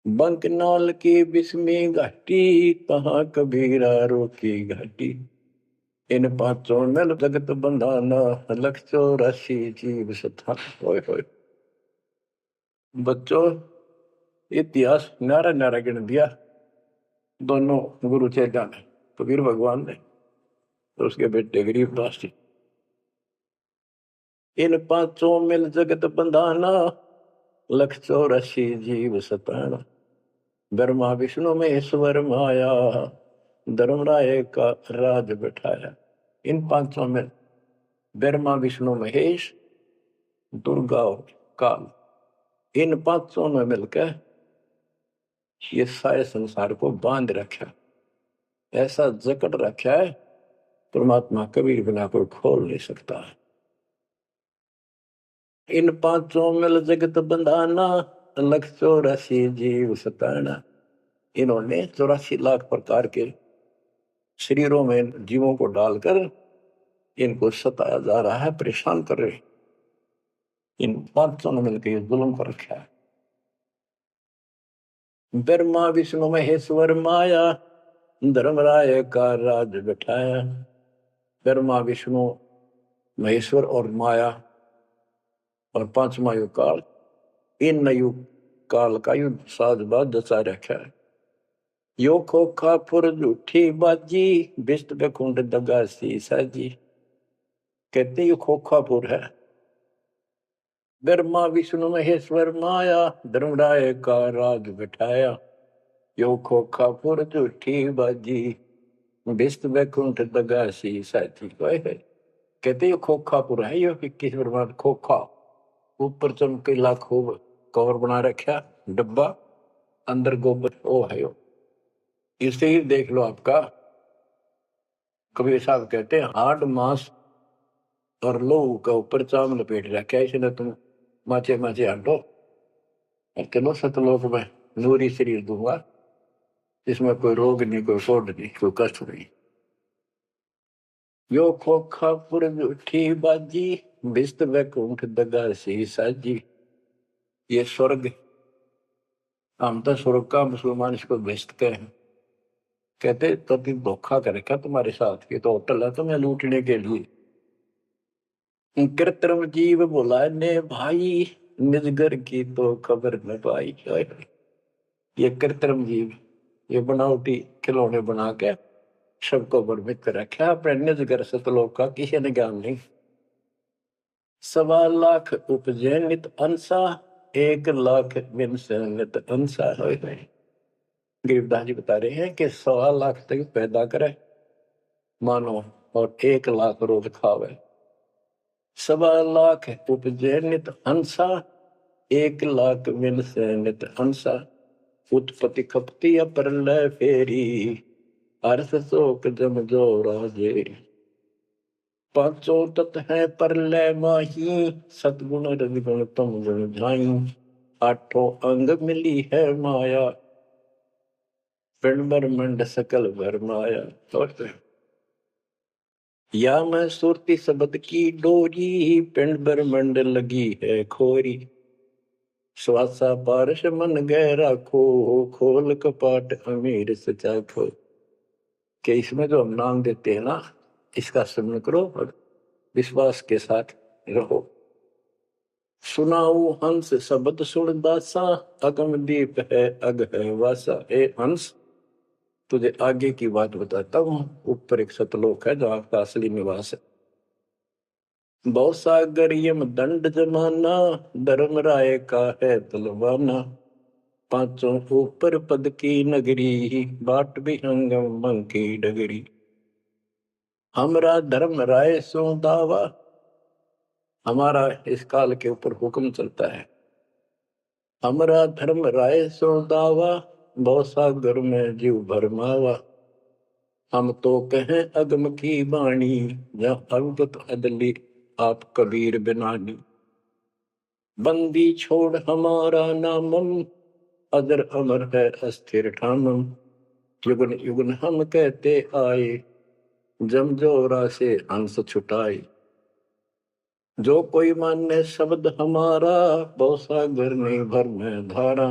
बंकनाल की बिस्मी घाटी, कहाँ कबीरा रोकी घाटी। इन पांचों में जगत बंधाना, लख 84 जीव सथा। बच्चों, इतिहास नारा नारा गिन दिया दोनों गुरु चेला ने, कबीर भगवान ने तो उसके बेटे गरीबदास जी। इन पांचों मिल जगत बंधाना, लख 84 जीव सताना। ब्रह्मा विष्णु महेश्वर माया, धर्मराय का राज बैठाया। इन पांचों में ब्रह्मा विष्णु महेश, दुर्गा और काल, इन पांचों में मिलकर ये सारे संसार को बांध रखा, ऐसा जकड़ रखा है, परमात्मा कबीर बिना कोई खोल नहीं सकता। इन पांचों मिल जगत बंधाना, लख 84 जीव सताना। इन्होंने 84 लाख प्रकार के शरीरों में जीवों को डालकर इनको सताया जा रहा है, परेशान कर रहे। इन पांचों ने मिलकर जुल्म कर रखा है। ब्रह्मा विष्णु महेश्वर माया, धर्मराय का राज बिठाया। ब्रह्मा विष्णु महेश्वर और माया और पांचवा युग काल, इन युग काल का युद्ध साजबाज दसा रखा है। यो खोखा फुर झूठी बाजी, बिस्त पे कुंड दगा सी साजी। कहते यो खोखापुर है। ब्रह्मा विष्णु महेश्वर माया, धर्मराय का राज बिठाया। यो खोखापुर झूठी बाजी, बिस्त बैकुंठ दगा सी साजी। कहते यो खोखापुर है। यो 21 ब्रह्मांड खोखा, ऊपर चमकीला खूब कवर बना रखा डब्बा, अंदर गोबर ओ है। यो इसे ही देख लो। आपका कबीर साहब कहते हैं हाड मांस और लोहू का ऊपर चाम लपेट रखा है इसने, तुम माचे माचे हटो चलो सतलोक में नूरी शरीर दूंगा, इसमें कोई रोग नहीं, कोई फोड़ नहीं, कोई कष्ट नहीं। यो खोखा पुर झूठी बाजी, बिस्त बैकुंठ दगा सी साजी। ये स्वर्ग, हम तो स्वर्ग का, मुसलमान इसको बेस्ट कहे। कहते कभी धोखा करेगा तुम्हारे साथ, ये तो होटल है तुम्हें लूटने के लिए। कृत्रिम जीव बोला ने भाई, निजगर की तो खबर न पाई। ये कृत्रिम जीव, ये बनावटी खिलौने बना के सबको भ्रमित कर रखा, अपने निजगर सतलोक का किसी ने ज्ञान नहीं। 1.25 लाख उपजे नित अंसा, 1 लाख बिन से नित अंसा। गरीबदास जी बता रहे हैं कि 1.25 लाख तक पैदा करे मानो और 1 लाख रोज खावे। 1.25 लाख उपजे नित अंसा, 1 लाख बिन से नित अंसा। उत्पत्ति खपती अप्रलय फेरी, अर्थ शोक जम जो राजेरी। पांचों तत् है प्रलय माही, सतगुण रजगुण तम गुण झाई। 8 अंग मिली है माया, पिंड ब्रह्मंड सकल भरमाया। या मैं सुरती शब्द की डोरी, पिंड ब्रह्मंड लगी है खोरी। श्वासा पारस मन गहरा खो, खोल कपाट अमीर सचा खो। कि इसमें जो हम नाम देते हैं ना, इसका स्मरण करो और विश्वास के साथ रहो। सुनाऊ हंस शब्द सुन दासा, अगम दीप है अग है वासा। ए हंस, तुझे आगे की बात बताता हूँ। ऊपर एक सतलोक है जहाँ का असली निवास है। बहुत सागर यम दंड जमाना, धर्म राय का है तलवाना। पांचों ऊपर पद की नगरी, बाट विहंगम मंग की डगरी। हमरा धर्म राय सो दावा, हमारा इस काल के ऊपर हुक्म चलता है। हमरा धर्म राय सो दावा, बहुत सागर में जीव भरमावा। हम तो कहें अगम की बाणी, जहाँ अवगत अदली आप कबीर बिनानी। बंदी छोड़ हमारा नामम, अदर अमर है अस्थिर ठामम। युगन युगन हम कहते आए, जम जोरा से हंस छुटाए। जो कोई माने शब्द हमारा, बहु सागर नहीं भर में धारा।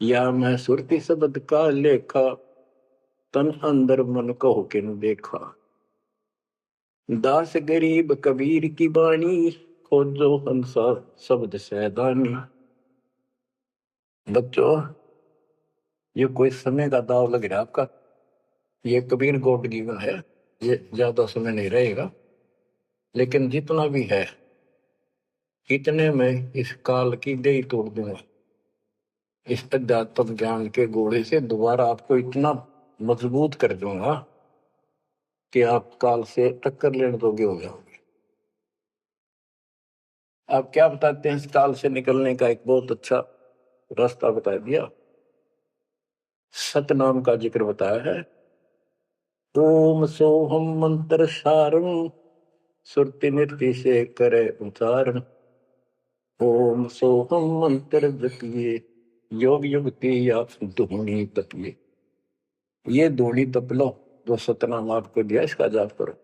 या मैं सुरती शब्द का लेखा, तन अंदर मन को किन देखा। दास गरीब कबीर की बाणी, खोजो हंसा शब्द सैदानी। बच्चों, ये कोई समय का दाव लग रहा है आपका। ये कबीर गोट जीवन है, ये ज्यादा समय नहीं रहेगा, लेकिन जितना भी है इतने में इस काल की देही तोड़ दूंगा। इस अध्यात्म ज्ञान के घोड़े से दोबारा आपको इतना मजबूत कर दूंगा कि आप काल से टक्कर लेने योग्य हो जाओगे। आप क्या बताते हैं? इस काल से निकलने का एक बहुत अच्छा रास्ता बता दिया। सतनाम का जिक्र बताया है। ओम सोहम मंत्र सारम, सुरति नृत्य से करे उच्चारण। ओम सोहम मंत्र जपिए, योग युग की आप धूनी तपिए। ये धूनी तप लो, जो सतनाम आपको दिया, इसका जाप करो।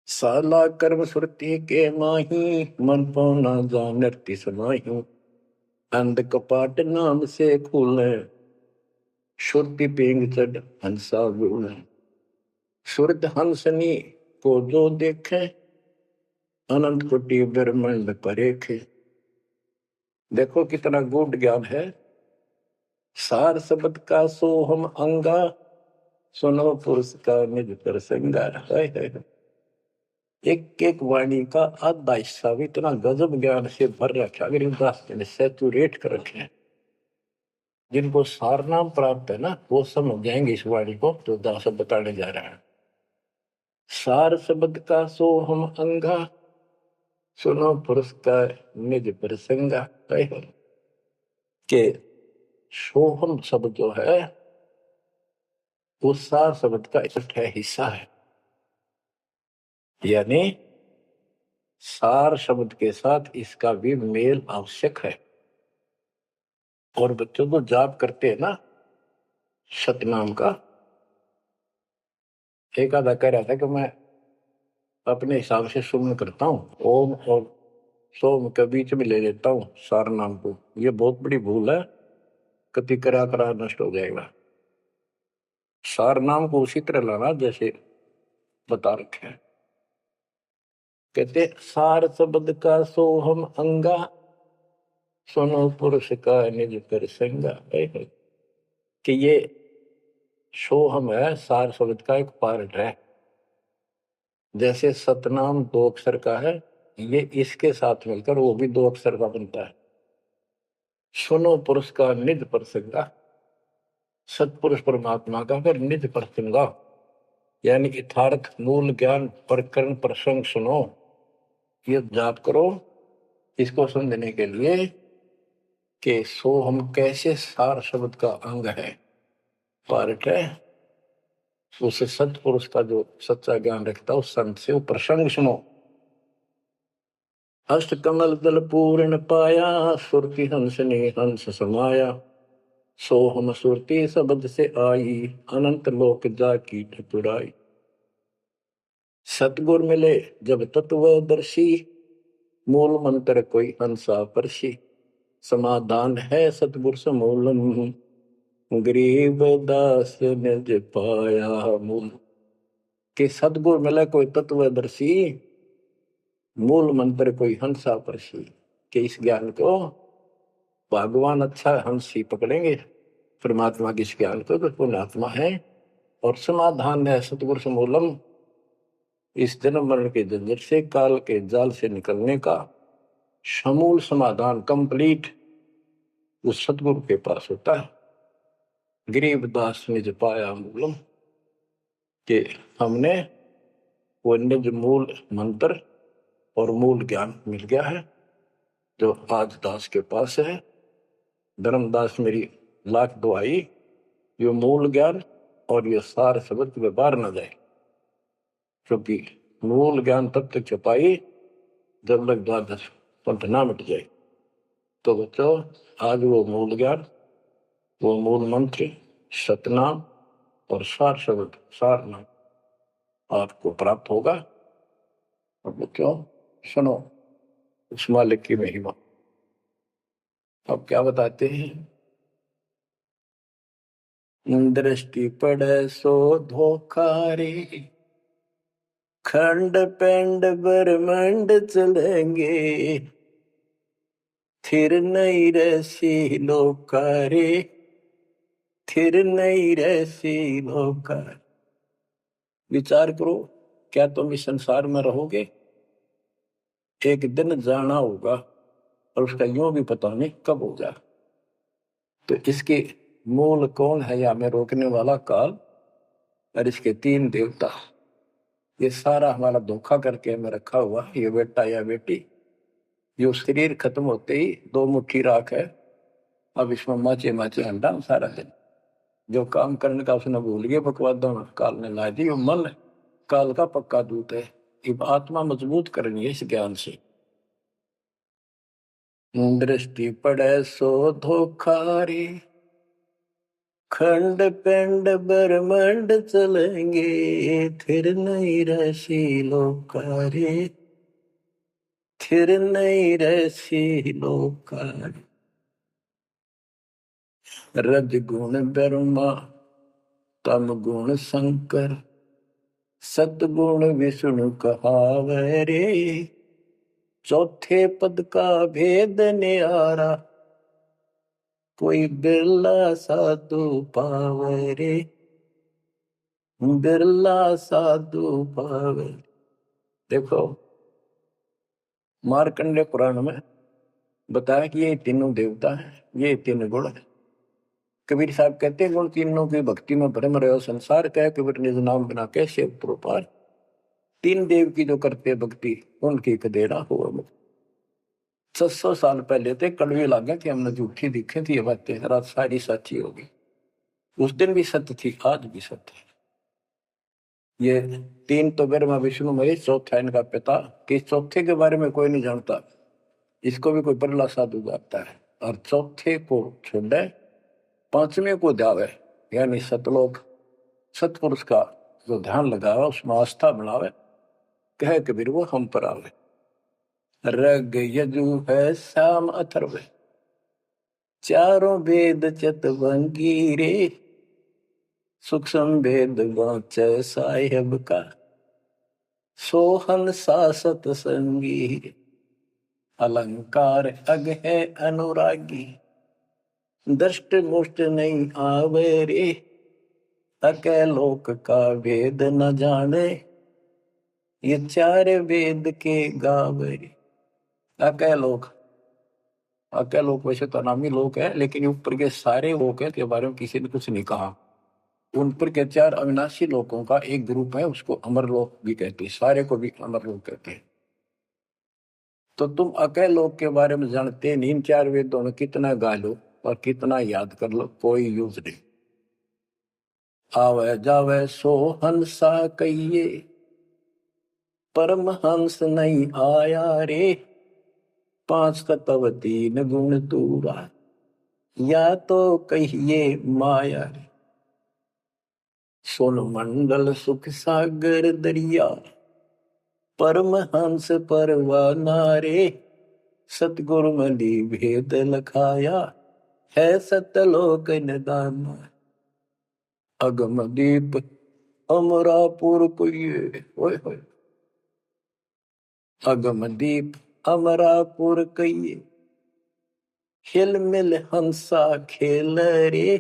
साला कर्म सुरती के माही, मन पौना जानती समाही। अंध कपाट नाम से खुले, सुरती पेंग चढ़ हंसा गुण। सुरत हंसनी को जो देखे, अनंत कोटि ब्रह्मांड परेखे। देखो कितना गूढ़ ज्ञान है। सार शब्द का सोहम अंगा, सुनो पुरुष का निज प्रसंगा। एक एक वाणी का आधा हिस्सा भी इतना गजब ज्ञान से भर रखा, गरीबदास ने सैचुरेट कर रखे हैं। जिनको सार नाम प्राप्त है ना, वो समझ जाएंगे इस वाणी को जो दास बताने जा रहा है। सार शब्द का सोहम अंगा, सुनो पुरुष का निज प्रसंगा। के सोहम शब्द जो है, वो सार शब्द का इकट्ठा हिस्सा है। यानी सार शब्द के साथ इसका भी मेल आवश्यक है। और बच्चों को जाप करते हैं ना सतनाम का, एक आधा कह रहा था कि मैं अपने हिसाब से सुमन करता हूँ, ओम और सोम के बीच में ले लेता हूँ सार नाम को। ये बहुत बड़ी भूल है, कति करा करा नष्ट हो जाएगा। सार नाम को उसी तरह लाना जैसे बता रखे हैं। कहते सार शब्द का सोहम अंगा, सुनो पुरुष का निज प्रसंगा। कि ये सोहम है, सार शब्द का एक पार्ट है। जैसे सतनाम 2 अक्षर का है, ये इसके साथ मिलकर वो भी 2 अक्षर का बनता है। सुनो पुरुष का निज प्रसंगा, सतपुरुष परमात्मा का फिर निज प्रसंगा, यानी यथार्थ मूल ज्ञान प्रकरण प्रसंग सुनो। ये जाप करो इसको समझने के लिए कि सोहम कैसे सार शब्द का अंग है, पार्ट है। उसे सतपुरुष का जो सच्चा ज्ञान रखता है उस संत से वो प्रसंग सुनो। अष्ट कमल दल पूर्ण पाया, सुरति हंस ने हंस समाया। सोहम सुरति शब्द से आई, अनंत लोक जा की ठकुराई। सतगुर मिले जब तत्वदर्शी, मूल मंत्र कोई हंसा परसी। समाधान है सतगुर समूलम, गरीब दास निज पाया मूल। के सतगुर मिले कोई तत्वदर्शी, मूल मंत्र कोई हंसा परसी। के इस ज्ञान को भगवान अच्छा हंस ही पकड़ेंगे, परमात्मा के इस ज्ञान को तो पुण्यात्मा है। और समाधान है सतगुर समूलम, इस जन्म मरण के झंझट से, काल के जाल से निकलने का समूल समाधान कंप्लीट उस सतगुरु के पास होता है। गरीबदास निज पाया मूलम, कि हमने वो निज मूल मंत्र और मूल ज्ञान मिल गया है जो आज दास के पास है। धर्मदास मेरी लाख दुआई, ये मूल ज्ञान और ये सार शब्द में बाहर न जाए, क्योंकि मूल ज्ञान तब तक छपाई जब तक द्वादश पंथ ना मिट जाए। तो बच्चों आज वो मूल ज्ञान, वो मूल मंत्र सतनाम और सार शब्द सार नाम आपको प्राप्त होगा। और बच्चों सुनो उस मालिक की महिमा। अब क्या बताते हैं, दृष्टि पड़े सो धोखा रे, खंड पेंड ब्रह्मांड चलेंगे। थिर नहीं रहसी लोका रे, थिर नहीं रहसी लोका। विचार करो, क्या तुम इस संसार में रहोगे? एक दिन जाना होगा और उसका यूं भी पता नहीं कब होगा। तो इसके मूल कौन है या हमें रोकने वाला? काल और इसके 3 देवता। ये सारा हमारा धोखा करके हमें रखा हुआ, ये बेटा या बेटी, जो शरीर खत्म होते ही 2 मुट्ठी राख है, अब इसमें माचे माचे अंडा सारा दिन। जो काम करने का उसने भूल गया, बकवादों में काल ने ला दी। मन काल का पक्का दूत है। अब आत्मा मजबूत करनी है इस ज्ञान से। दृष्टि पड़े सो धोखा रे, खंड पिंड ब्रह्मांड चलेंगे, फिर नहीं रसी लोका रे, फिर नहीं रसी लोका रे। रज गुण ब्रह्मा, तम गुण शंकर, सतगुण विष्णु कहावे रे, चौथे पद का भेद न्यारा, कोई बिरला साधु पावे रे, बिरला साधु पावे। देखो मार्कंडेय पुराण में बताया कि ये तीनों देवता हैं, ये तीन गुण है। कबीर साहब कहते हैं गुण तीनों की भक्ति में भ्रम रहे संसार कह, कबीर निज नाम बिना कैसे प्रोपार। तीन देव की जो करते भक्ति, उनकी कदेरा हुआ मुक्त। 600 साल पहले थे कड़वे लागे कि हमने झूठी दिखे थी ये बातें, रात सारी सच्ची होगी। उस दिन भी सत्य थी, आज भी सत्य है। ये तीन तो ब्रह्मा विष्णु महेश, चौथा इनका पिता, कि चौथे के बारे में कोई नहीं जानता, इसको भी कोई बरला साधु जाता है। और चौथे को छोड़े, पांचवें को ध्यावे, यानी सतलोक सतपुरुष का जो ध्यान लगावे, उसमें आस्था बनावे, कहे कबीर वो हम पर आवे। रग यजु है श्याम अथर्व, चारों वेद चतुरंगी रे, सूक्ष्म वेद बाँचे साहेब का, सोहन सासत संगी, अलंकार अग है अनुरागी, दृष्ट मुष्ट नहीं आवे रे, अके लोक का वेद न जाने, ये चार वेद के गावे रे। अके लोक वैसे तो नामी लोक है, लेकिन ऊपर के सारे लोक है के बारे में किसी ने कुछ नहीं कहा। उन पर के चार अविनाशी लोकों का एक ग्रुप है, उसको अमर लोक भी कहते हैं, सारे को भी अमर लोक कहते हैं। तो तुम अके लोक के बारे में जानते नहीं, इन चार वेदों में कितना गा लो और कितना याद कर लो, कोई यूज नहीं। आवे जावे सो हंसा कहिए, परम हंस नहीं आया रे, पांच तत्व तीन गुण दूरा, या तो कहिए माया रे। सोन मंडल सुख सागर दरिया, परम हंस परवाना रे, सतगुरु मली भेद लखाया, है सतलोक निदान। अगम दीप अमरापुर कुये, ओए होए, अगम दीप अमरापुर कहिए, हिल मिल हंसा खेल रे,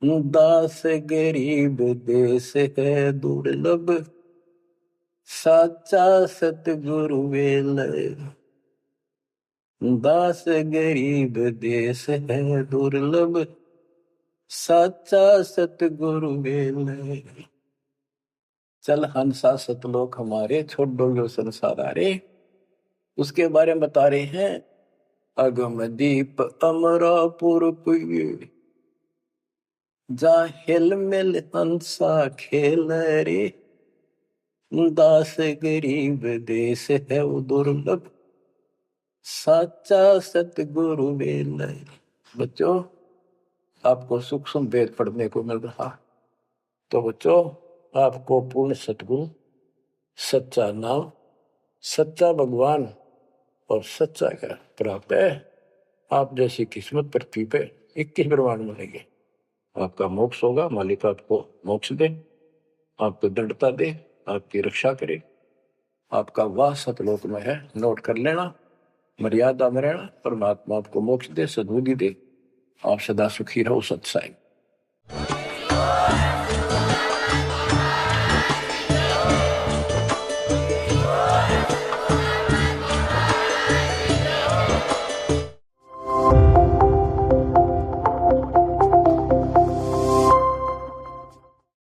दास गरीब देश है दुर्लभ, साचा सतगुरु वेल, दास गरीब देश है दुर्लभ, साचा सतगुरु वेल। चल हंसा सतलोक हमारे, छोड़ डोलो संसार आरे। उसके बारे में बता रहे हैं, अगम दीप अमरापुर कुये, जा हिल मिल हंसा खेल रे, दास गरीब देश है वो दुर्लभ, साचा सतगुरु वेल। बच्चों आपको सूक्ष्म वेद पढ़ने को मिल रहा, तो बच्चों आपको पूर्ण सतगुरु, सच्चा नाम, सच्चा भगवान और सच्चा क्या प्राप्त है। आप जैसी किस्मत पृथ्वी पे 21 ब्रह्मांड मिलेंगे। आपका मोक्ष होगा, मालिक आपको मोक्ष दे, आपको दंडता दे, आपकी रक्षा करे। आपका वाह सतलोक में है, नोट कर लेना, मर्यादा में रहना, परमात्मा आपको मोक्ष दे, सद्बुद्धि दे, आप सदा सुखी रहो। सत्साई।